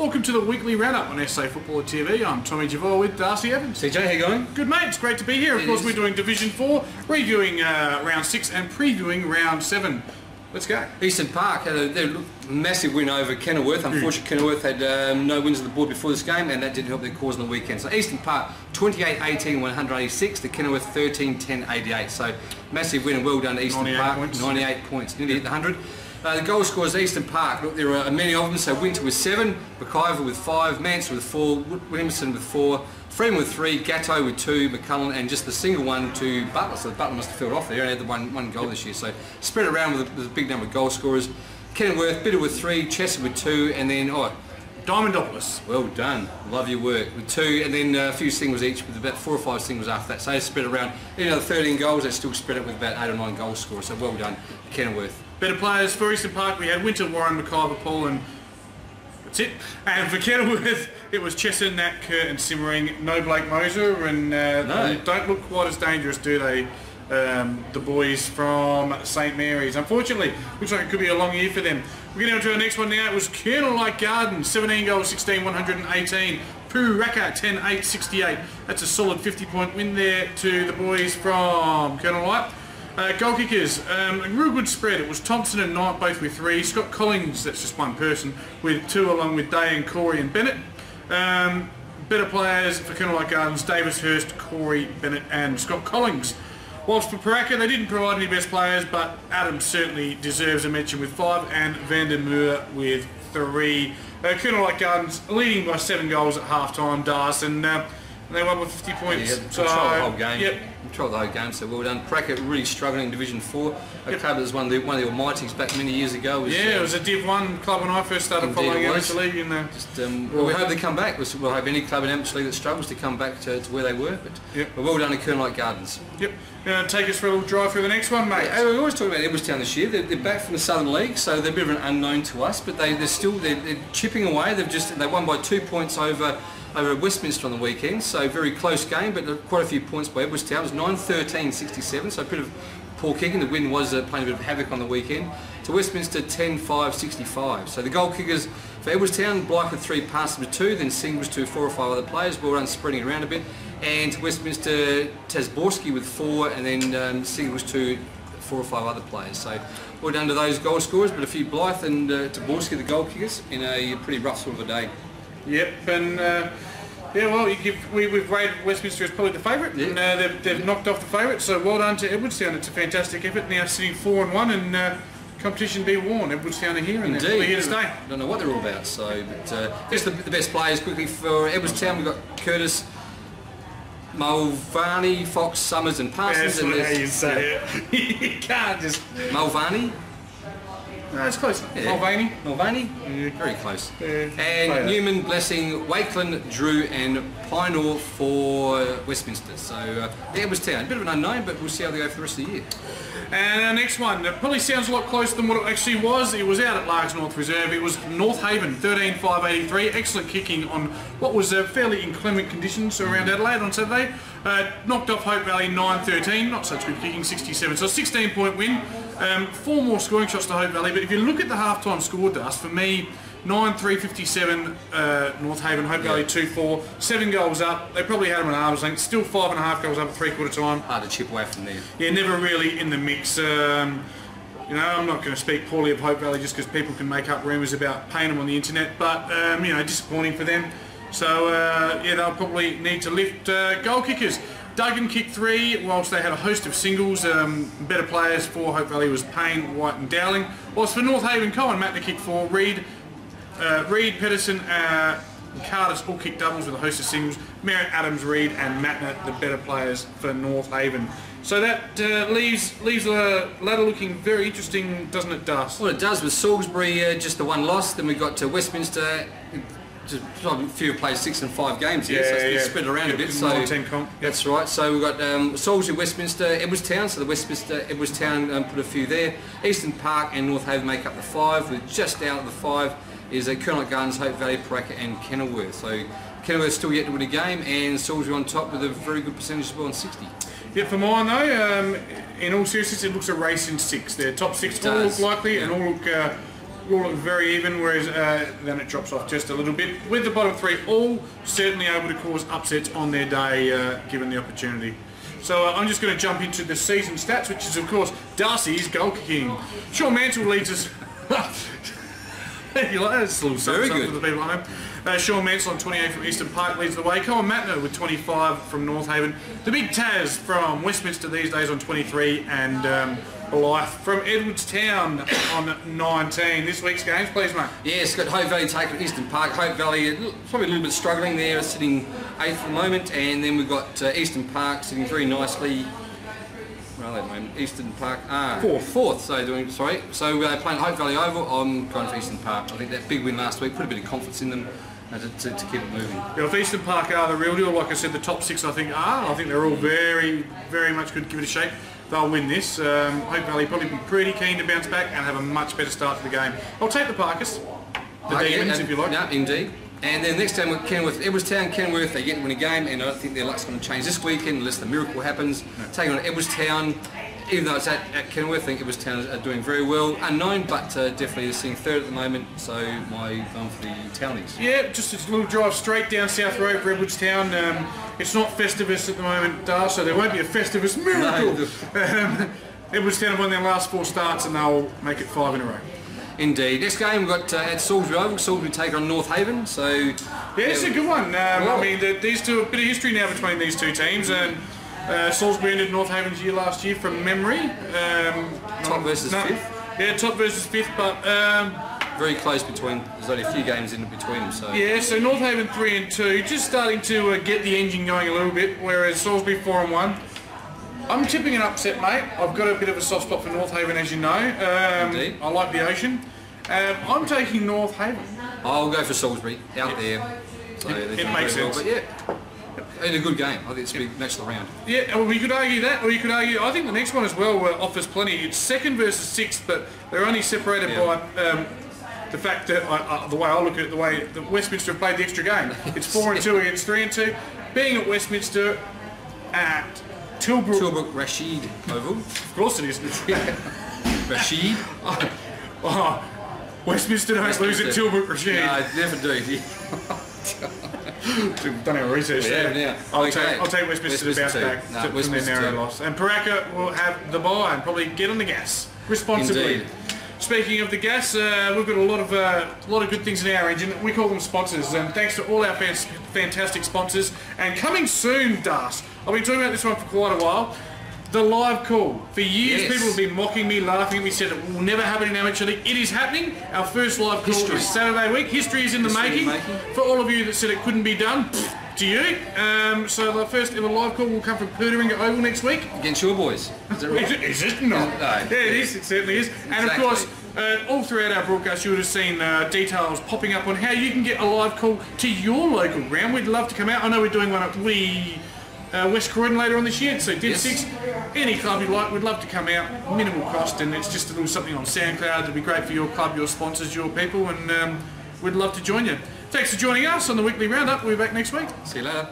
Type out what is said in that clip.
Welcome to the weekly roundup on SA Footballer TV. I'm Tommy Javor with Darcy Evans. CJ, how you going? Good mate, it's great to be here. Of course, we're doing Division 4, reviewing round 6 and previewing round 7. Let's go. Eastern Park had a massive win over Kenilworth. Unfortunately, Kenilworth had no wins on the board before this game, and that didn't help their cause on the weekend. So Eastern Park 28-18, 186 to Kenilworth 13-10, 88. So massive win and well done to Eastern Park. 98 points, nearly hit the 100. The goal scorers Eastern Park, look, there are many of them. So Winter with 7, McIver with 5, Mansell with 4, Williamson with 4, Freeman with 3, Gatto with 2, McCullen, and just the single one to Butler. So Butler must have filled off there and had the one goal this year. So spread around with a big number of goal scorers. Kenilworth, Bitter with 3, Chester with 2, and then Diamondopoulos. Well done, love your work, with 2, and then a few singles each, with about 4 or 5 singles after that. So they spread around. Even though 13 goals, they still spread it with about 8 or 9 goal scorers. So well done, Kenilworth. Better players for Eastern Park, we had Winter, Warren, McIver, Paul, and that's it. And for Kenilworth, it was Chester, Nat, Kurt, and Simmering. No Blake Moser, and no. Don't look quite as dangerous, do they? The boys from St Mary's. Unfortunately, looks like it could be a long year for them. We're getting on to our next one now. It was Colonel Gardens, 17 goals, 16, 118. Puraka, 10, 8, 68. That's a solid 50-point win there to the boys from Colonel Light. Goal kickers, a real good spread. It was Thompson and Knight both with 3. Scott Collins, that's just one person, with 2, along with Day and Corey and Bennett. Better players for Colonel Gardens, Davis Hurst, Corey, Bennett and Scott Collins. Whilst for Paraka, they didn't provide any best players, but Adams certainly deserves a mention with 5 and Vandermeer with 3. Colonel Gardens leading by 7 goals at half-time, Darcy, and they won with 50 points. Yeah, so, control the whole game. Yep. Control the whole game, so well done. Paraka really struggling in Division 4. A club that was one of the Almighties back many years ago. It was a Div 1 club when I first started following Amateur League. Well, we hope they come back. We'll hope any club in Amateur League that struggles to come back to where they were. But well done to Colonel Gardens. Yep. Take us for a little drive through the next one, mate. We always talk about Edwardstown this year. They're back from the Southern League, so they're a bit of an unknown to us. But they're chipping away. They won by 2 points over Westminster on the weekend, so very close game, but quite a few points by Edwardstown. It was 9-13-67, so a bit of poor kicking. The win was playing a bit of havoc on the weekend. To Westminster 10-5-65. So the goal kickers for Edwardstown, Blythe with 3, passes with 2, then Singh was to 4 or 5 other players. Well done spreading it around a bit. And to Westminster, Tasborski with 4, and then Singh was to 4 or 5 other players. So well done to those goal scorers, but a few Blythe and Tasborski, the goal kickers, in a pretty rough sort of a day. Yep, and we've rated Westminster as probably the favourite, and they've knocked off the favourite, so well done to Edwardstown. It's a fantastic effort, now sitting 4-1, and competition be warned, Edwardstown are here, and they're here to stay. I don't know what they're all about, so, but just the best players quickly for Edwardstown. We've got Curtis, Mulvaney, Fox, Summers and Parsons. That's how you say it. You can't just... Mulvaney? No, it's close. Yeah. Mulvaney? Yeah. Very close. Yeah. And Newman, Blessing, Wakeland, Drew and Pinor for Westminster. So Edwardstown, a bit of an unknown, but we'll see how they go for the rest of the year. And our next one, it probably sounds a lot closer than what it actually was. It was out at Largs North Reserve. It was North Haven, 13-5-83. Excellent kicking on what was fairly inclement conditions around Adelaide on Saturday. Knocked off Hope Valley 9-13. Not such good kicking, 67. So a 16-point win. 4 more scoring shots to Hope Valley. But if you look at the half-time score, Dust, for me, 9-3-57, North Haven, Hope Valley 2-4, 7 goals up. They probably had them at arm's length. Still 5.5 goals up at 3/4 time. Hard to chip away from there. Yeah, never really in the mix. I'm not going to speak poorly of Hope Valley just because people can make up rumours about paying them on the internet, but disappointing for them. So they'll probably need to lift goal kickers. Duggan kicked 3, whilst they had a host of singles. Better players for Hope Valley was Payne, White and Dowling. Whilst for North Haven, Cohen Matner kicked 4, Reed, Pedersen, Carter's all kicked doubles with a host of singles. Merritt, Adams, Reed and Matner, the better players for North Haven. So that leaves the ladder looking very interesting, doesn't it, Dust? Well, it does, with Salisbury just the 1 loss. Then we got to Westminster. Just a few played 6 and 5 games here, so it's spread around a bit. So 9-10 comp. That's right. So we've got Salisbury, Westminster, Edwardstown. So the Edwardstown put a few there. Eastern Park and North Haven make up the 5. With just out of the 5 is Colonel Gardens, Hope Valley, Paraka and Kenilworth. So Kenilworth still yet to win a game, and Salisbury on top with a very good percentage as well on 60. Yeah, for mine though, in all seriousness, it looks a race in 6. Their top 6 all look likely and all look look very even, whereas then it drops off just a little bit. With the bottom 3 all certainly able to cause upsets on their day given the opportunity. So I'm just going to jump into the season stats, which is of course Darcy's goal kicking. Sean Mansell leads us. You like that? It's a little Very good for the people at home. Sean Mansell on 28 from Eastern Park leads the way. Colin Matner with 25 from North Haven. The big Taz from Westminster these days on 23, and Blythe from Edwardstown on 19. This week's games, please, mate. Yes, got Hope Valley taking Eastern Park. Hope Valley probably a little bit struggling there, sitting 8th at the moment, and then we've got Eastern Park sitting very nicely. Where are they at the moment? Eastern Park. Fourth. So we're playing Hope Valley Oval. I'm going for Eastern Park. I think that big win last week put a bit of confidence in them to keep it moving. Yeah, if Eastern Park are the real deal, like I said, the top 6 I think are. I think they're all very, very much good. Give it a shake. They'll win this. Hope Valley probably be pretty keen to bounce back and have a much better start to the game. I'll take the Parkers. The Demons, if you like. Yeah, indeed. And then next time with Kenworth, Edwardstown. Kenworth, they get to win a game, and I don't think their luck's going to change this weekend unless the miracle happens. No. Taking on Edwardstown, even though it's at Kenworth, I think Edwardstown are doing very well. Unknown, but definitely they're sitting 3rd at the moment, so my going for the Townies. Yeah, just a little drive straight down South Road for Edwardstown. It's not Festivus at the moment, Darcy, so there won't be a Festivus miracle. No. Edwardstown have won their last 4 starts, and they'll make it 5 in a row. Indeed. Next game we've got at Salisbury Oval. Salisbury take on North Haven. So yeah, it's a good one. I mean, these two, a bit of history now between these two teams, and Salisbury ended North Haven's year last year from memory. Top versus 5th. Yeah, top versus 5th, but very close between. There's only a few games in between them. So yeah, so North Haven 3 and 2, just starting to get the engine going a little bit, whereas Salisbury 4 and 1. I'm tipping an upset, mate. I've got a bit of a soft spot for North Haven, as you know. I like the ocean. I'm taking North Haven. I'll go for Salisbury, out there. So it makes sense. Well, but yeah, in a good game. I think it's a big match of the round. Yeah, well, we could argue that, or you could argue, I think the next one as well offers plenty. It's 2nd versus 6th, but they're only separated by the fact that, the way I look at it, the way that Westminster have played the extra game. It's 4 and 2 against 3 and 2. Being at Westminster at Tilbrook Rashid Oval. Of course it is. Rashid. Westminster don't lose at Tilbrook Rashid. No, never do. Done our research there. Yeah. I'll take Westminster to bounce back from their narrow loss. And Paraka will have the bye and probably get on the gas responsibly. Indeed. Speaking of the gas, we've got a lot of good things in our engine. We call them sponsors, and thanks to all our fantastic sponsors. And coming soon, Darcy, I've been talking about this one for quite a while. The live call. For years, people have been mocking me, laughing at me, said it will never happen in amateur league. It is happening. Our first live call is Saturday week. History is in the making. For all of you that said it couldn't be done, to you. So the first ever live call will come from Pooteringa Oval next week. Against your boys. Is that right? Is it not? No. Yeah, it is. It certainly is. Exactly. And of course, all throughout our broadcast, you would have seen details popping up on how you can get a live call to your local ground. We'd love to come out. I know we're doing one at West Croydon later on this year, so Div 6. Any club you'd like, we'd love to come out. Minimal cost, and it's just a little something on SoundCloud. It'd be great for your club, your sponsors, your people, and we'd love to join you. Thanks for joining us on the Weekly Roundup. We'll be back next week. See you later.